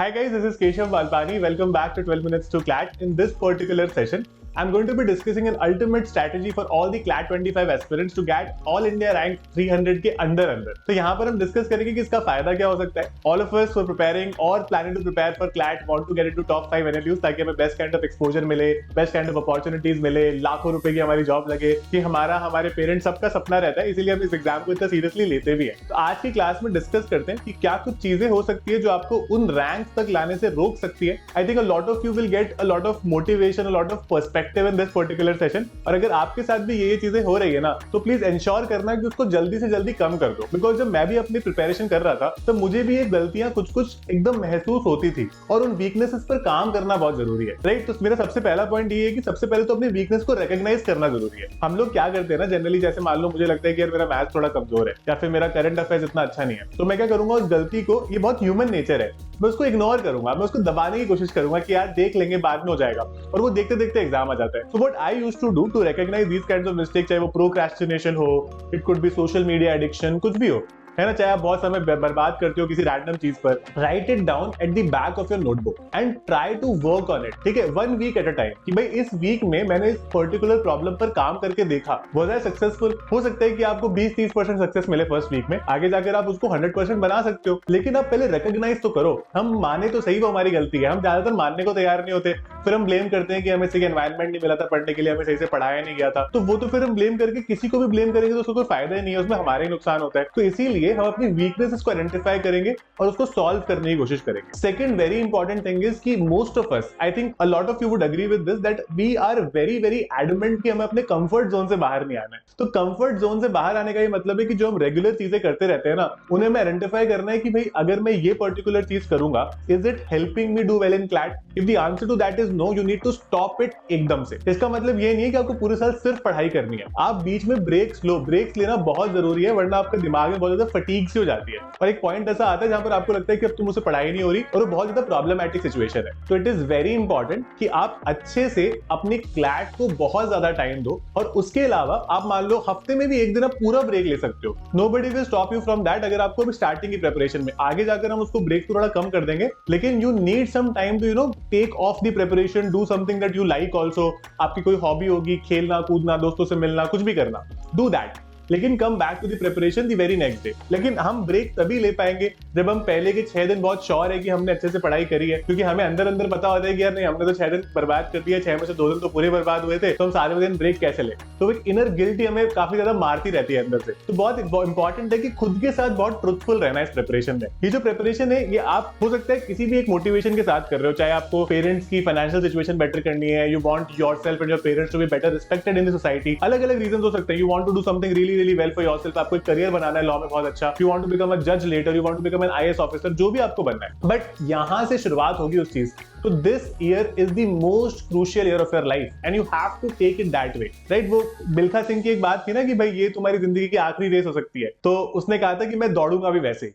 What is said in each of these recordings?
Hi guys, this is Keshav Balpani. Welcome back to 12 Minutes to CLAT. In this particular session, I'm going to be discussing an ultimate strategy for all the CLAT 25 aspirants to get All India rank 300 के अंदर तो यहाँ पर हम discuss करेंगे कि इसका फायदा क्या हो सकता है. All of us who are preparing or planning to prepare for CLAT want to get into top 5 NLUs ताकि हमें बेस्ट काइंड ऑफ एक्सपोजर मिले, बेस्ट काइंड ऑफ अपॉर्चुनिटीज मिले, लाखों रुपए की हमारी जॉब लगे कि हमारे पेरेंट्स सबका सपना रहता है, इसीलिए हम इस एग्जाम को इतना सीरियसली लेते भी हैं. तो आज की क्लास में डिस्कस करते हैं कि क्या कुछ चीजें हो सकती है जो आपको उन रैंक तक लाने से रोक सकती है. आई think a lot of you will get a lot of motivation, a lot of perspective in this particular session. और अगर आपके साथ भी ये चीजें हो रही है ना, तो प्लीज इंश्योर करना कि उसको जल्दी से जल्दी कम कर दो. बिकॉज जब मैं भी अपनी प्रिपरेशन कर रहा था तो मुझे भी ये गलतियां कुछ एकदम महसूस होती थी और उन वीकनेसेस पर काम करना बहुत जरूरी है. राइट. तो मेरा सबसे पहला पॉइंट ये है कि सबसे पहले तो अपनी वीकनेस को रिकॉग्नाइज करना जरूरी है. हम लोग क्या करते हैं ना जनरली, जैसे मान लो मुझे लगता है कि यार मेरा मैथ्स थोड़ा कमजोर है या फिर मेरा करंट अफेयर्स इतना अच्छा नहीं है, तो मैं क्या करूंगा, उस गलती को, ये बहुत ह्यूमन नेचर है, मैं उसको इग्नोर करूंगा, मैं उसको दबाने की कोशिश करूंगा कि यार देख लेंगे बाद में हो जाएगा, और वो देखते देखते एग्जाम आ जाता है. So what I used to do to recognise these kinds of mistake, चाहे वो प्रोक्रेस्टिनेशन हो, it could be social media addiction, कुछ भी हो, है ना, चाहे आप बहुत समय बर्बाद करते हो किसी रैंडम चीज पर, write it down at the back of your notebook and try to work on it. ठीक है, 1 वीक एट अ टाइम कि भाई इस वीक में मैंने इस पर्टिकुलर प्रॉब्लम पर काम करके देखा, वाज आई सक्सेसफुल. हो सकता है कि आपको 20-30% सक्सेस मिले फर्स्ट वीक में, आगे जाकर आप उसको 100% बना सकते हो, लेकिन आप पहले रिकॉग्नाइज तो करो. हम माने तो सही वो हमारी गलती है, हम ज्यादातर मानने को तैयार नहीं होते, फिर हम ब्लेम करते हैं कि हमें सही एनवायरमेंट नहीं मिला था पढ़ने के लिए, हमें सही से पढ़ाया नहीं गया था, तो वो तो फिर हम ब्लेम करके किसी को भी ब्लेम करेंगे तो उसको कोई फायदा ही नहीं है, उसमें हमारा ही नुकसान होता है. तो इसीलिए हम अपनी वीकनेसेस को आइडेंटिफाई करेंगे और उसको सॉल्व करने की कोशिश करेंगे. Second very important thing is कि most of us, I think a lot of you would agree with this, that we are very very adamant कि हमें अपने कंफर्ट जोन से बाहर नहीं आना है. तो कंफर्ट जोन से बाहर आने का ये मतलब है कि जो हम रेगुलर चीजें करते रहते हैं ना, उन्हें हमें आइडेंटिफाई करना है कि भाई अगर मैं ये पर्टिकुलर चीज करूंगा, is it helping me do well in CLAT. If the answer to that is no, you need to stop it एकदम से. इसका मतलब ये नहीं है कि आपको पूरे साल सिर्फ पढ़ाई करनी है, आप बीच में ब्रेक्स लो. ब्रेक्स लेना बहुत जरूरी है, वरना आपके दिमाग में बहुत ज्यादा फटीग सी हो जाती है और एक पॉइंट ऐसा आता है जहां पर आपको लगता है कि अब तुमसे पढ़ाई नहीं हो रही और वो बहुत ज्यादा प्रॉब्लमैटिक सिचुएशन है. तो इट इज वेरी इंपॉर्टेंट कि आप अच्छे से अपने क्लैट को बहुत ज्यादा टाइम दो, और उसके अलावा आप मान लो हफ्ते में भी एक दिन आप पूरा ब्रेक ले सकते हो. Nobody will stop you from that. अगर आपको अभी स्टार्टिंग की प्रिपरेशन में, आगे जाकर हम उसको ब्रेक थोड़ा कम कर देंगे, लेकिन you need some time to take off the preparation, do something that you like also. आपकी कोई हॉबी होगी, खेलना कूदना, दोस्तों से मिलना, कुछ भी करना, डू दैट, लेकिन come back to the preparation the very next day. लेकिन हम ब्रेक तभी ले पाएंगे जब हम पहले के 6 दिन बहुत श्योर है कि हमने अच्छे से पढ़ाई करी है, क्योंकि हमें अंदर अंदर पता होता है कि यार नहीं, हमने तो 6 दिन बर्बाद कर दिया, 6 में से 2 दिन तो पूरे बर्बाद हुए थे, तो हम सारे दिन ब्रेक कैसे ले. तो एक इनर गिल्टी हमें काफी ज्यादा मारती रहती है अंदर से. तो बहुत इंपॉर्टेंट है कि खुद के साथ बहुत ट्रुथफुल रहना है इस प्रिपरेशन में. ये जो प्रिपरेशन है, ये आप हो सकता है किसी भी एक मोटिवेशन के साथ कर रहे हो, चाहे आपको पेरेंट्स की फाइनेंशियल सिचुएशन बेटर करनी है, you want yourself and your parents to be better respected in the society, अलग अलग रीजंस हो सकते हैं. You want to do something really really well for yourself, आपको एक करियर बनाना है लॉ में बहुत अच्छा, you want to become a जज later, you want to become an IAS officer, जो भी आपको बनना है, बट यहां से शुरुआत होगी उस चीज की. तो this year is the most crucial year of your life and you have to take it that way. Right. वो मिल्खा सिंह की एक बात थी ना कि भाई ये तुम्हारी जिंदगी की आखिरी रेस हो सकती है, तो उसने कहा था कि मैं दौड़ूंगा भी वैसे ही.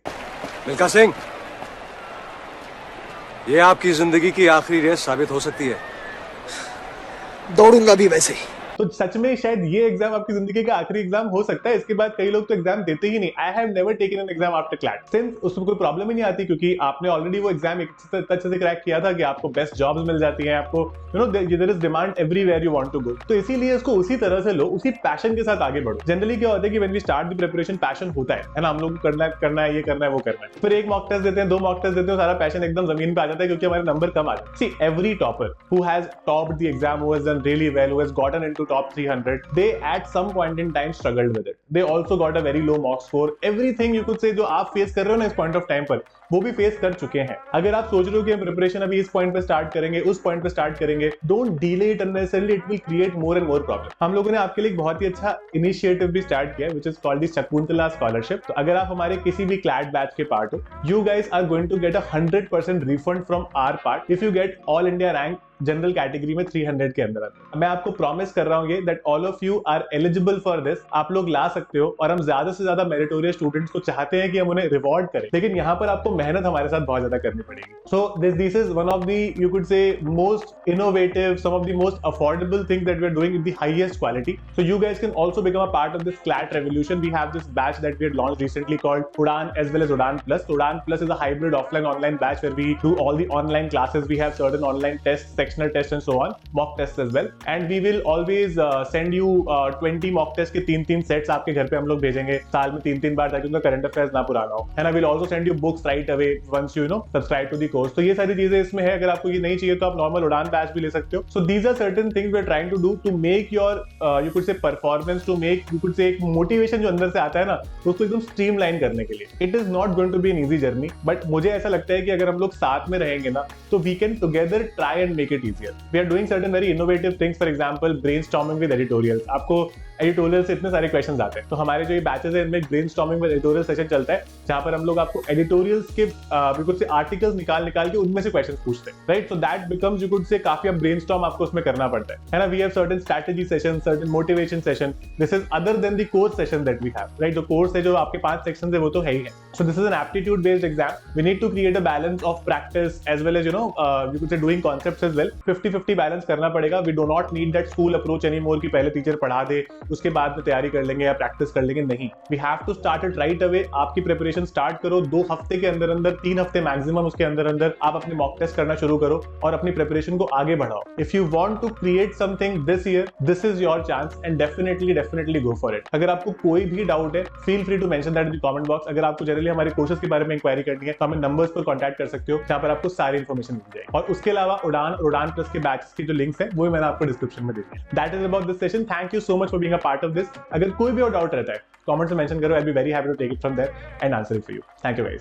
मिल्खा सिंह, ये आपकी जिंदगी की आखिरी रेस साबित हो सकती है. दौड़ूंगा भी वैसे ही. तो सच में शायद ये एग्जाम आपकी जिंदगी का आखिरी एग्जाम हो सकता है. इसके बाद कई लोग तो एग्जाम देते ही नहीं. I have never taken an exam after CLAT, since उसमें कोई प्रॉब्लम ही नहीं आती, क्योंकि आपने ऑलरेडी वो एग्जाम अच्छे से क्रैक किया था कि आपको बेस्ट जॉब्स मिल जाती हैं, आपको there is demand everywhere you want to go. तो इसीलिए इसको उसी तरह से लो, उसी पैशन के साथ आगे बढ़ो. जनरली क्या होता है कि when we start the preparation, passion होता है ना, हम लोग को करना है, ये करना है, वो करना है. फिर एक मॉक टेस्ट देते हैं, 2 मॉक टेस्ट देते हैं, सारा पैशन एकदम जमीन पे आ जाता है क्योंकि हमारे नंबर कम आ जाते हैं. See, every topper who has topped the exam, who has done really well, who has gotten into top 300, they at some point in time struggled with it. They also got a very low mock score. Everything you could say जो आप face कर रहे हो ना इस point of time पर, वो भी फेस कर चुके हैं. अगर आप सोच रहे हो कि हम प्रिपरेशन अभी इस पॉइंट पे स्टार्ट करेंगे, उस पॉइंट पे स्टार्ट करेंगे, don't delay it unnecessarily, it will create more and more problem. हम लोगों ने आपके लिए एक बहुत ही अच्छा इनिशिएटिव भी स्टार्ट किया, which is called the Shakuntala scholarship. तो अगर आप हमारे किसी भी क्लैट बैच के पार्ट हो, you guys are going to get a 100% refund from our part if you get all India rank general category में 300 के अंदर आता है. मैं आपको प्रॉमिस कर रहा हूं ये that all of you are eligible for this. आप लोग ला सकते हो, और हम ज्यादा से ज्यादा मेरिटोरियस स्टूडेंट्स को चाहते हैं कि हम उन्हें रिवॉर्ड करें, लेकिन यहाँ पर आपको मेहनत हमारे साथ बहुत ज्यादा करनी पड़ेगी. So this is one of the, you could say, most innovative, some of the most affordable things that we are doing with the highest quality. So you guys can also become a part of this CLAT revolution. We have this batch that we had launched recently called Udaan as well as Udaan Plus. Udaan Plus is a hybrid offline-online batch where we do all the online classes. We have certain online tests, sectional tests and so on, mock tests as well. And we will always send you 20 mock tests के 3-3 sets आपके घर पे हम लोग भेजेंगे साल में 3-3 बार, ताकि उनका करंट अफेयर्स ना पुराना हो. And I will also send you books right away once you subscribe to the course. तो ये सारी चीजें इसमें है. अगर आपको ये नहीं चाहिए तो आप नॉर्मल उड़ान बैच भी ले सकते हो. So these are certain things we are trying to do to make your you could say performance, to make you could say एक motivation जो अंदर से आता है ना, तो उसको एकदम streamline करने के लिए. It is not going to be an easy journey, but मुझे ऐसा लगता है कि अगर हम लोग साथ में रहेंगे ना, तो we can together try and make it easier. We are doing certain very innovative things, for example brainstorming with editorials. आपको एडिटोरियल से इतने सारे क्वेश्चंस आते हैं, तो हमारे जो ये बैचेस है इनमें ब्रेनस्टॉर्मिंग विद एडिटोरियल सेशन चलता है, जहां पर हम लोग आपको एडिटोरियल्स के बिल्कुल से आर्टिकल्स निकाल के उनमें से क्वेश्चंस पूछते हैं, right. So that becomes, you could say, काफी ब्रेनस्टॉर्म आपको उसमें करना पड़ता है ना. We have certain strategy session, certain motivation session. This is other than the course session that we have, right. जो कोर्स है, जो आपके 5 सेक्शंस है, वो तो है ही है. So this is an aptitude based exam. We need to create a balance of practice as well as you could say doing concepts as well. 50-50 balance करना पड़ेगा. We do not need that school approach any more कि पहले teacher पढ़ा दे, उसके बाद में तैयारी कर लेंगे या प्रैक्टिस कर लेंगे. नहीं, we have to start it right away. आपकी प्रिपरेशन स्टार्ट करो 2 हफ्ते के अंदर अंदर, 3 हफ्ते मैक्सिमम, उसके अंदर अंदर आप अपने मॉक टेस्ट करना शुरू करो और अपनी प्रिपरेशन को आगे बढ़ाओ. If you want to create something this year, this is your chance and definitely go for it. अगर आपको कोई भी डाउट है, feel free to mention that in the comment box. अगर आपको जनरली हमारे कोर्सेज के बारे में इंक्वायरी करनी है तो हमें नंबर्स पर कॉन्टैक्ट कर सकते हो, जहां पर आपको सारी इन्फॉर्मेशन मिल जाएगी. और उसके अलावा उड़ान प्लस के बैचेस की जो लिंक्स है, वो मैंने आपको डिस्क्रिप्शन में दे दिया. That is about this session. Thank you so much for being a part of this. अगर कोई भी और डाउट रहता है, कमेंट्स में मेंशन करो. I will be very happy to take it from there and answer it for you. Thank you guys.